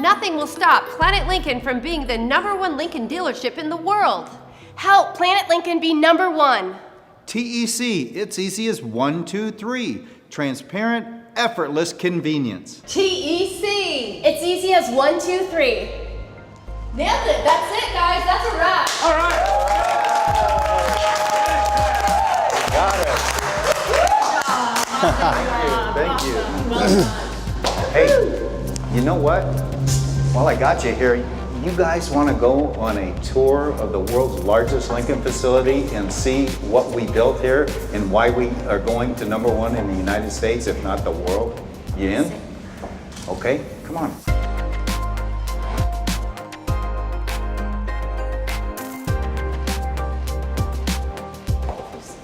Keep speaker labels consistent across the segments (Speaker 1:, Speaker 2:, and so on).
Speaker 1: nothing will stop Planet Lincon from being the #1 Lincoln dealership in the world.
Speaker 2: Help Planet Lincon be #1.
Speaker 3: TEC, it's easy as 1, 2, 3. Transparent, effortless convenience.
Speaker 2: TEC, it's easy as 1, 2, 3. Nailed it. That's it, guys. That's a wrap.
Speaker 3: All right. Got it. Thank you. Hey, you know what? While I got you here, you guys want to go on a tour of the world's largest Lincoln facility and see what we built here and why we are going to #1 in the United States, if not the world? You in? Okay, come on.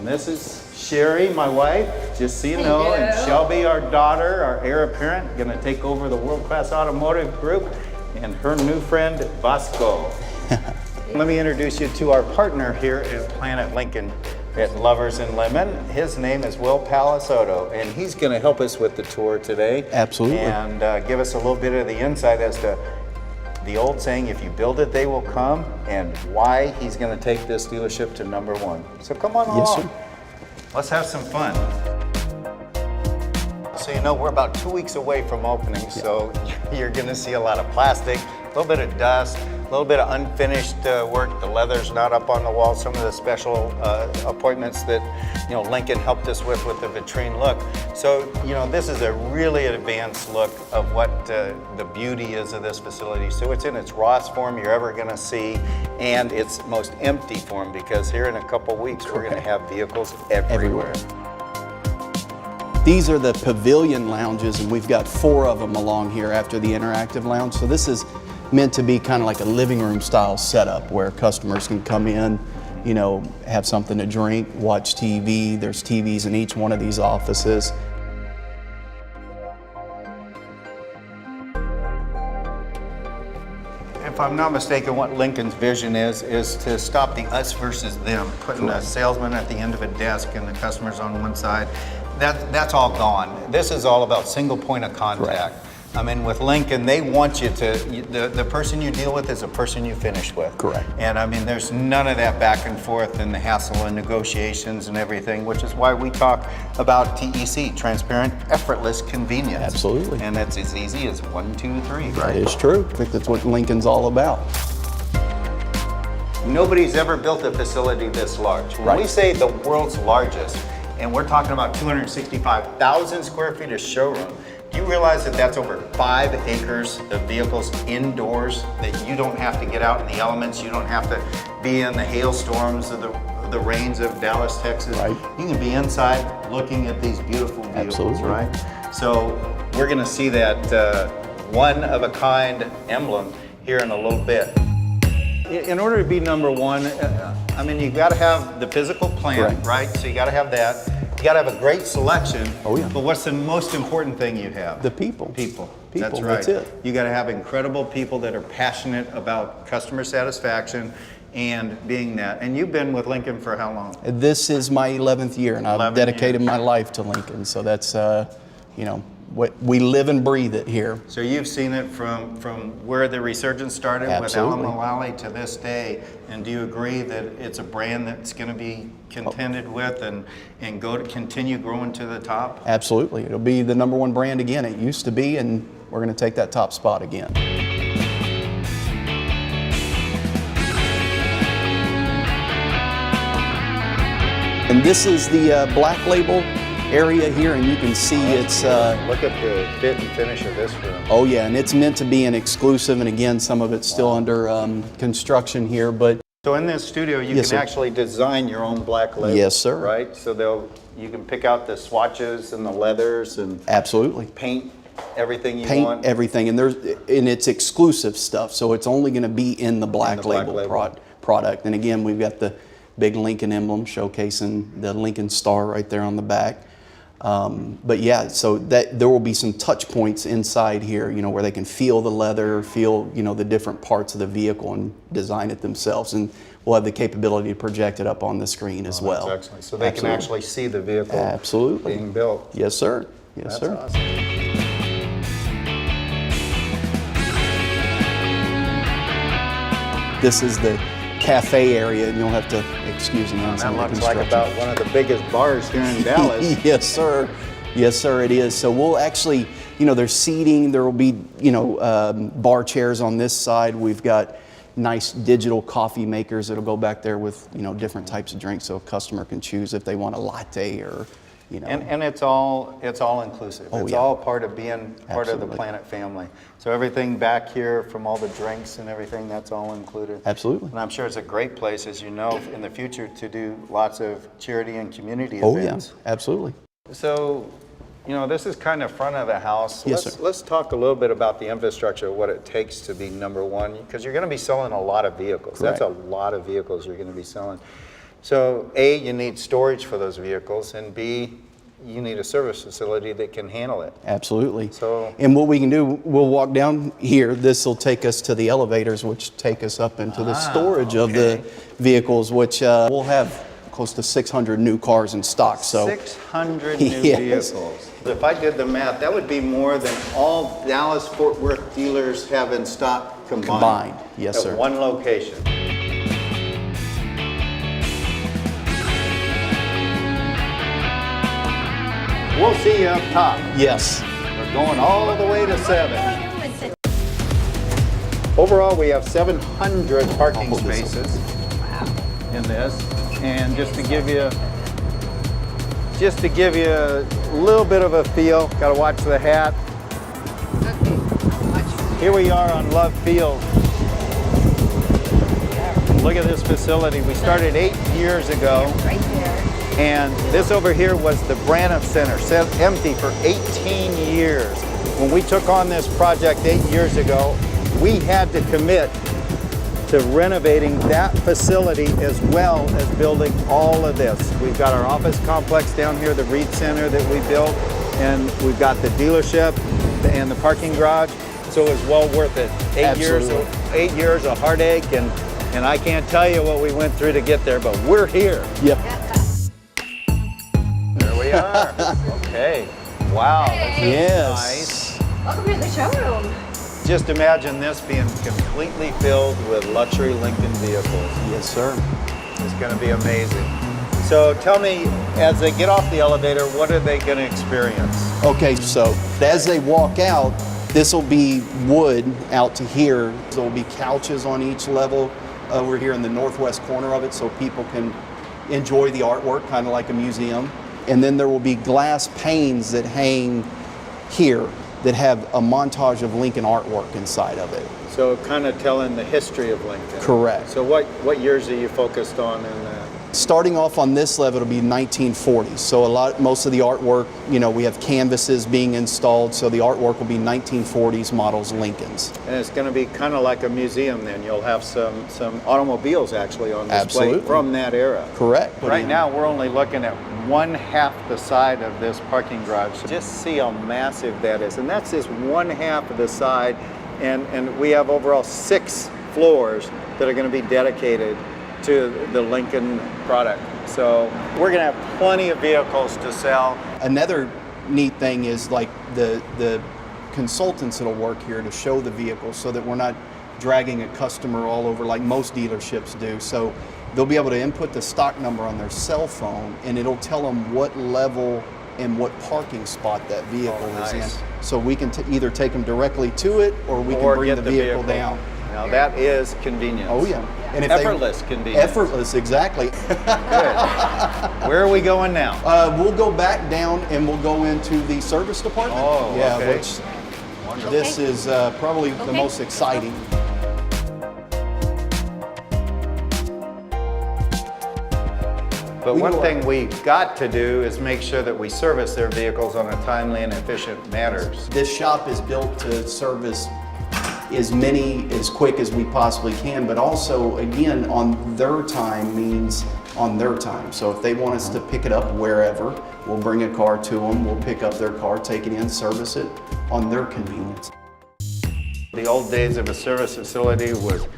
Speaker 3: And this is Sherry, my wife, just so you know, and Shelby, our daughter, our heir apparent, gonna take over the world-class automotive group, and her new friend, Vasco. Let me introduce you to our partner here at Planet Lincon at Lovers in Lemmon. His name is Will Palasoto, and he's gonna help us with the tour today.
Speaker 4: Absolutely.
Speaker 3: And give us a little bit of the insight as to the old saying, if you build it, they will come, and why he's gonna take this dealership to #1. So come on along.
Speaker 4: Yes, sir.
Speaker 3: Let's have some fun. So you know, we're about 2 weeks away from opening, so you're gonna see a lot of plastic, a little bit of dust, a little bit of unfinished work. The leather's not up on the wall. Some of the special appointments that, you know, Lincoln helped us with the vitrine look. So, you know, this is a really advanced look of what the beauty is of this facility. So it's in its rawest form you're ever gonna see, and its most empty form, because here in a couple weeks, we're gonna have vehicles everywhere.
Speaker 4: These are the pavilion lounges, and we've got 4 of them along here after the interactive lounge. So this is meant to be kind of like a living room style setup where customers can come in, you know, have something to drink, watch TV. There's TVs in each one of these offices.
Speaker 3: If I'm not mistaken, what Lincoln's vision is to stop the us versus them, putting a salesman at the end of a desk and the customers on one side. That's all gone. This is all about single point of contact.
Speaker 4: Correct.
Speaker 3: I mean, with Lincoln, they want you to, the person you deal with is the person you finish with.
Speaker 4: Correct.
Speaker 3: And I mean, there's none of that back and forth and the hassle and negotiations and everything, which is why we talk about TEC, transparent, effortless convenience.
Speaker 4: Absolutely.
Speaker 3: And it's as easy as 1, 2, 3, right?
Speaker 4: That is true. I think that's what Lincoln's all about.
Speaker 3: Nobody's ever built a facility this large. When we say the world's largest, and we're talking about 265,000 square feet of showroom, do you realize that that's over 5 acres of vehicles indoors, that you don't have to get out in the elements, you don't have to be in the hailstorms of the rains of Dallas, Texas.
Speaker 4: Right.
Speaker 3: You can be inside looking at these beautiful vehicles,
Speaker 4: Absolutely.
Speaker 3: right? So we're gonna see that one-of-a-kind emblem here in a little bit. In order to be #1, I mean, you've got to have the physical plan, right? So you got to have that. You got to have a great selection.
Speaker 4: Oh, yeah.
Speaker 3: But what's the most important thing you have?
Speaker 4: The people.
Speaker 3: People.
Speaker 4: People,
Speaker 3: That's right.
Speaker 4: that's it.
Speaker 3: You got to have incredible people that are passionate about customer satisfaction and being that. And you've been with Lincoln for how long?
Speaker 4: This is my 11th year, and I've
Speaker 3: 11
Speaker 4: dedicated
Speaker 3: years.
Speaker 4: my life to Lincoln. So that's, you know, we live and breathe it here.
Speaker 3: So you've seen it from where the resurgence started
Speaker 4: Absolutely.
Speaker 3: with Alamo to this day, and do you agree that it's a brand that's going to be contended with and continue growing to the top?
Speaker 4: Absolutely. It'll be the #1 brand again. It used to be, and we're going to take that top spot again. And this is the black label area here, and you can see it's
Speaker 3: look at the fit and finish of this room.
Speaker 4: oh yeah, and it's meant to be an exclusive, and again, some of it's still under construction here, but
Speaker 3: So in this studio, you
Speaker 4: Yes,
Speaker 3: can
Speaker 4: sir.
Speaker 3: actually design your own black label.
Speaker 4: Yes, sir.
Speaker 3: Right? So you can pick out the swatches and the leathers and
Speaker 4: absolutely
Speaker 3: paint everything you
Speaker 4: paint
Speaker 3: want.
Speaker 4: everything, and it's exclusive stuff, so it's only going to be in the black label, product. And again, we've got the big Lincoln emblem showcasing the Lincoln star right there on the back. But yeah, so that there will be some touch points inside here, you know, where they can feel the leather, feel, you know, the different parts of the vehicle and design it themselves. And we'll have the capability to project it up on the screen as well.
Speaker 3: That's excellent. So they can actually see the vehicle
Speaker 4: Absolutely.
Speaker 3: being built.
Speaker 4: Yes, sir. Yes,
Speaker 3: That's
Speaker 4: sir.
Speaker 3: awesome.
Speaker 4: This is the cafe area, and you'll have to excuse me on some
Speaker 3: That
Speaker 4: of the
Speaker 3: looks like
Speaker 4: construction.
Speaker 3: about one of the biggest bars here in Dallas.
Speaker 4: Yes, sir. Yes, sir, it is. So we'll actually, you know, there's seating. There will be, you know, bar chairs on this side. We've got nice digital coffee makers that'll go back there with, you know, different types of drinks, so a customer can choose if they want a latte or, you know.
Speaker 3: And it's all inclusive.
Speaker 4: Oh,
Speaker 3: It's
Speaker 4: yeah.
Speaker 3: all part of being part of the
Speaker 4: Absolutely.
Speaker 3: Planet family. So everything back here, from all the drinks and everything, that's all included.
Speaker 4: Absolutely.
Speaker 3: And I'm sure it's a great place, as you know, in the future to do lots of charity and community
Speaker 4: Oh, yeah,
Speaker 3: events.
Speaker 4: absolutely.
Speaker 3: So, you know, this is kind of front of the house.
Speaker 4: Yes,
Speaker 3: let's,
Speaker 4: sir.
Speaker 3: Let's talk a little bit about the infrastructure, what it takes to be number one, because you're going to be selling a lot of vehicles.
Speaker 4: Correct.
Speaker 3: That's a lot of vehicles you're going to be selling. So, A, you need storage for those vehicles, and B, you need a service facility that can handle it.
Speaker 4: Absolutely.
Speaker 3: So-
Speaker 4: and what we can do, we'll walk down here. This will take us to the elevators, which take us up into the storage of the vehicles, which we'll have close to 600 new cars in stock. So
Speaker 3: 600 new
Speaker 4: Yes.
Speaker 3: vehicles. If I did the math, that would be more than all Dallas-Fort Worth dealers have in stock combined.
Speaker 4: Yes,
Speaker 3: at
Speaker 4: sir.
Speaker 3: one location. We'll see you up top.
Speaker 4: yes,
Speaker 3: We're going all the way to 7. Overall, we have 700 parking
Speaker 4: Oh, this is-
Speaker 3: spaces in this. And just to give you a little bit of a feel, gotta watch the hat. Here we are on Love Field. Look at this facility. We started 8 years ago.
Speaker 1: Right there.
Speaker 3: And this over here was the Branham Center, sat empty for 18 years. When we took on this project 8 years ago, we had to commit to renovating that facility as well as building all of this. We've got our office complex down here, the Reed Center that we built, and we've got the dealership and the parking garage. So it was well worth it. 8 years of heartache, and I can't tell you what we went through to get there, but we're here.
Speaker 4: yep.
Speaker 3: There we are. Okay. Wow. This is
Speaker 4: Yes.
Speaker 3: nice.
Speaker 1: Welcome to the showroom.
Speaker 3: Just imagine this being completely filled with luxury Lincoln vehicles.
Speaker 4: Yes, sir.
Speaker 3: It's going to be amazing. So tell me, as they get off the elevator, what are they going to experience?
Speaker 4: Okay, so as they walk out, this will be wood out to here. There will be couches on each level over here in the northwest corner of it, so people can enjoy the artwork, kind of like a museum. And then there will be glass panes that hang here that have a montage of Lincoln artwork inside of it.
Speaker 3: So kind of telling the history of Lincoln.
Speaker 4: Correct.
Speaker 3: So what years are you focused on in that?
Speaker 4: Starting off on this level, it'll be 1940s. So most of the artwork, you know, we have canvases being installed, so the artwork will be 1940s models Lincolns.
Speaker 3: And it's going to be kind of like a museum then. You'll have some automobiles actually on display
Speaker 4: Absolutely.
Speaker 3: from that era.
Speaker 4: Correct.
Speaker 3: Right now, we're only looking at one half the side of this parking garage. So just see how massive that is. And that's just one half of the side. And we have overall 6 floors that are going to be dedicated to the Lincoln product. So we're going to have plenty of vehicles to sell.
Speaker 4: Another neat thing is like the consultants that'll work here to show the vehicles so that we're not dragging a customer all over like most dealerships do. So they'll be able to input the stock number on their cell phone and it'll tell them what level and what parking spot that vehicle is
Speaker 3: nice.
Speaker 4: in. So we can either take them directly to it or we can bring
Speaker 3: get
Speaker 4: the vehicle down.
Speaker 3: Now that is convenience.
Speaker 4: Oh yeah. And if
Speaker 3: Effortless convenience.
Speaker 4: Effortless, exactly.
Speaker 3: Good. Where are we going now?
Speaker 4: We'll go back down and we'll go into the service department.
Speaker 3: Oh,
Speaker 4: yeah,
Speaker 3: okay.
Speaker 4: which this is probably the most exciting.
Speaker 3: But one thing we've got to do is make sure that we service their vehicles on a timely and efficient manner.
Speaker 4: This shop is built to service as many as quick as we possibly can, but also, again, on their time means on their time. So if they want us to pick it up wherever, we'll bring a car to them, we'll pick up their car, take it in, service it on their convenience.
Speaker 3: The old days of a service facility was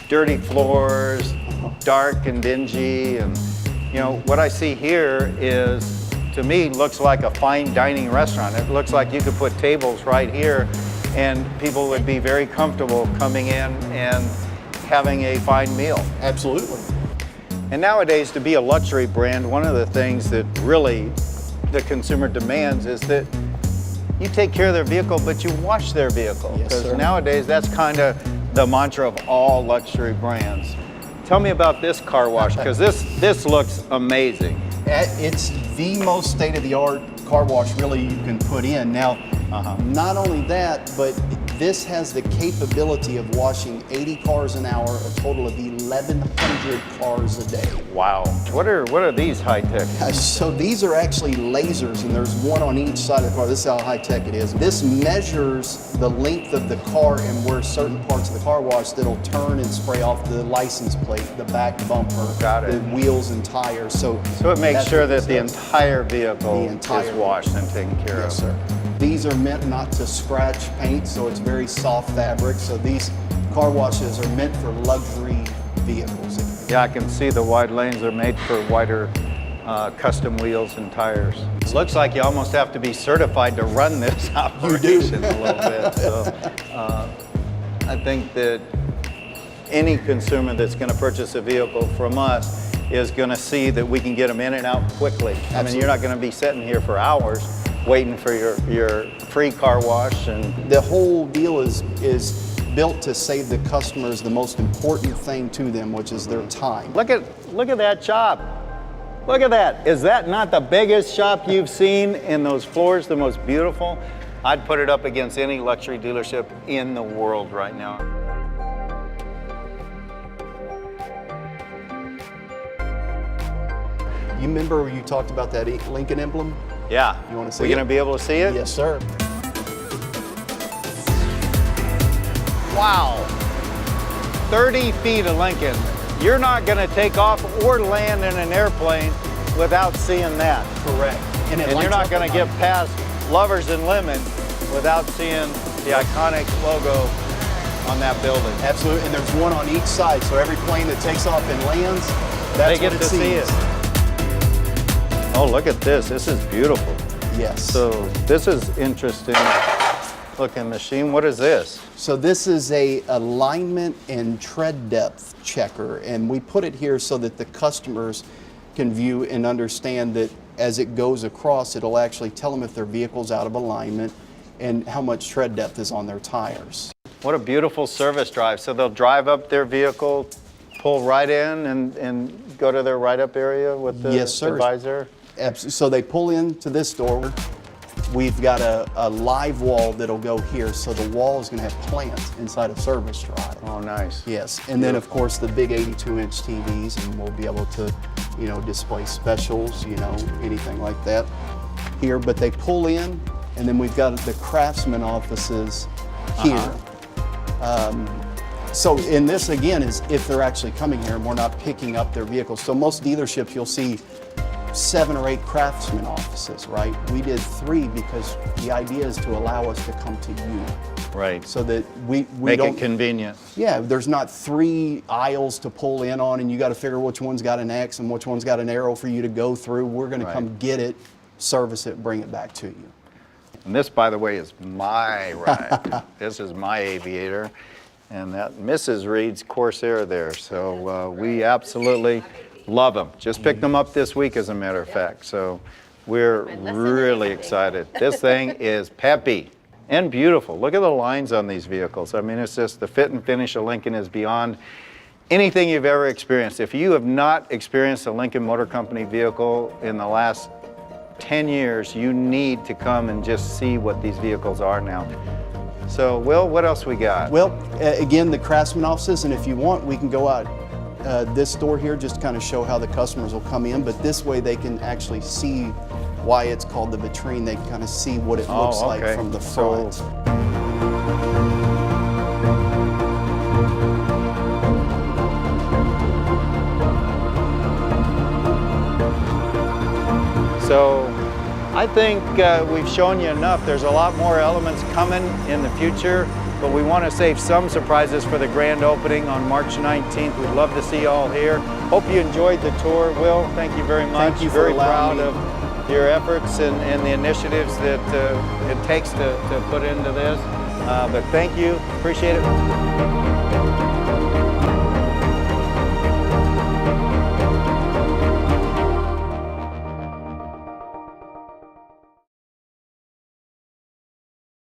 Speaker 3: dirty floors, dark and dingy, and you know, what I see here is, to me, looks like a fine dining restaurant. It looks like you could put tables right here and people would be very comfortable coming in and having a fine meal.
Speaker 4: Absolutely.
Speaker 3: And nowadays, to be a luxury brand, one of the things that really the consumer demands is that you take care of their vehicle, but you wash their vehicle.
Speaker 4: Yes,
Speaker 3: Because
Speaker 4: sir.
Speaker 3: nowadays, that's kind of the mantra of all luxury brands. Tell me about this car wash, because this looks amazing.
Speaker 4: It's the most state-of-the-art car wash really you can put in. Now, not only that, but this has the capability of washing 80 cars an hour, a total of 1,100 cars a day.
Speaker 3: Wow. What are these high-tech?
Speaker 4: So these are actually lasers, and there's one on each side of the car. This is how high-tech it is. This measures the length of the car and where certain parts of the car wash that'll turn and spray off the license plate, the back bumper,
Speaker 3: Got it.
Speaker 4: the wheels and tires. So
Speaker 3: So it makes
Speaker 4: that's
Speaker 3: sure
Speaker 4: what
Speaker 3: that
Speaker 4: this
Speaker 3: the
Speaker 4: does.
Speaker 3: entire vehicle
Speaker 4: The entire
Speaker 3: is washed and taken care
Speaker 4: Yes,
Speaker 3: of.
Speaker 4: sir. These are meant not to scratch paint, so it's very soft fabric. So these car washes are meant for luxury vehicles.
Speaker 3: Yeah, I can see the wide lanes are made for wider custom wheels and tires. It looks like you almost have to be certified to run this operation a little bit. So I think that any consumer that's going to purchase a vehicle from us is going to see that we can get them in and out quickly. I mean, you're not going to be sitting here for hours waiting for your free car wash. And
Speaker 4: The whole deal is built to save the customers the most important thing to them, which is their time.
Speaker 3: look at that shop. Look at that. Is that not the biggest shop you've seen in those floors, the most beautiful? I'd put it up against any luxury dealership in the world right now.
Speaker 4: You remember you talked about that Lincoln emblem?
Speaker 3: Yeah.
Speaker 4: You wanna see
Speaker 3: We're
Speaker 4: it?
Speaker 3: going to be able to see it?
Speaker 4: Yes, sir.
Speaker 3: Wow. 30 feet of Lincoln. You're not going to take off or land in an airplane without seeing that.
Speaker 4: Correct.
Speaker 3: And you're not going to get past Lovers and Lemmon without seeing the iconic logo on that building.
Speaker 4: Absolutely, and there's one on each side, so every plane that takes off and lands, that's
Speaker 3: They get
Speaker 4: what it
Speaker 3: to see
Speaker 4: sees.
Speaker 3: it. Oh, look at this. This is beautiful.
Speaker 4: Yes.
Speaker 3: So this is interesting looking machine. What is this?
Speaker 4: So this is a alignment and tread depth checker, and we put it here so that the customers can view and understand that as it goes across, it'll actually tell them if their vehicle's out of alignment and how much tread depth is on their tires.
Speaker 3: What a beautiful service drive. So they'll drive up their vehicle, pull right in and go to their ride-up area with the
Speaker 4: Yes, sir.
Speaker 3: visor?
Speaker 4: So they pull into this door. We've got a live wall that'll go here, so the wall is going to have plants inside of service drive.
Speaker 3: Oh, nice.
Speaker 4: Yes, and then of course the big 82-inch TVs, and we'll be able to, display specials, anything like that here. But they pull in, and then we've got the craftsman offices here. So in this again is if they're actually coming here and we're not picking up their vehicles. So most dealerships you'll see 7 or 8 craftsman offices, right? We did 3 because the idea is to allow us to come to you.
Speaker 3: Right.
Speaker 4: So that we
Speaker 3: Make
Speaker 4: don't,
Speaker 3: it convenient.
Speaker 4: yeah, there's not 3 aisles to pull in on and you got to figure which one's got an X and which one's got an arrow for you to go through. We're going to come get it, service it, bring it back to you.
Speaker 3: And this, by the way, is my ride. This is my Aviator. And that Mrs. Reed's Corsair there. So we absolutely love them. Just picked them up this week, as a matter of fact. So we're really excited. This thing is peppy and beautiful. Look at the lines on these vehicles. I mean, it's just the fit and finish of Lincoln is beyond anything you've ever experienced. If you have not experienced a Lincoln Motor Company vehicle in the last 10 years, you need to come and just see what these vehicles are now. So, Will, what else we got?
Speaker 4: Well, again, the craftsman offices, and if you want, we can go out this door here, just kind of show how the customers will come in, but this way they can actually see why it's called the vitrine. They can kind of see what it looks like from the front.
Speaker 3: So I think we've shown you enough. There's a lot more elements coming in the future, but we want to save some surprises for the grand opening on March 19th. We'd love to see you all here. Hope you enjoyed the tour. Will, thank you very much.
Speaker 4: Thank you for
Speaker 3: very proud
Speaker 4: allowing me.
Speaker 3: of your efforts and the initiatives that it takes to put into this. But thank you. Appreciate it.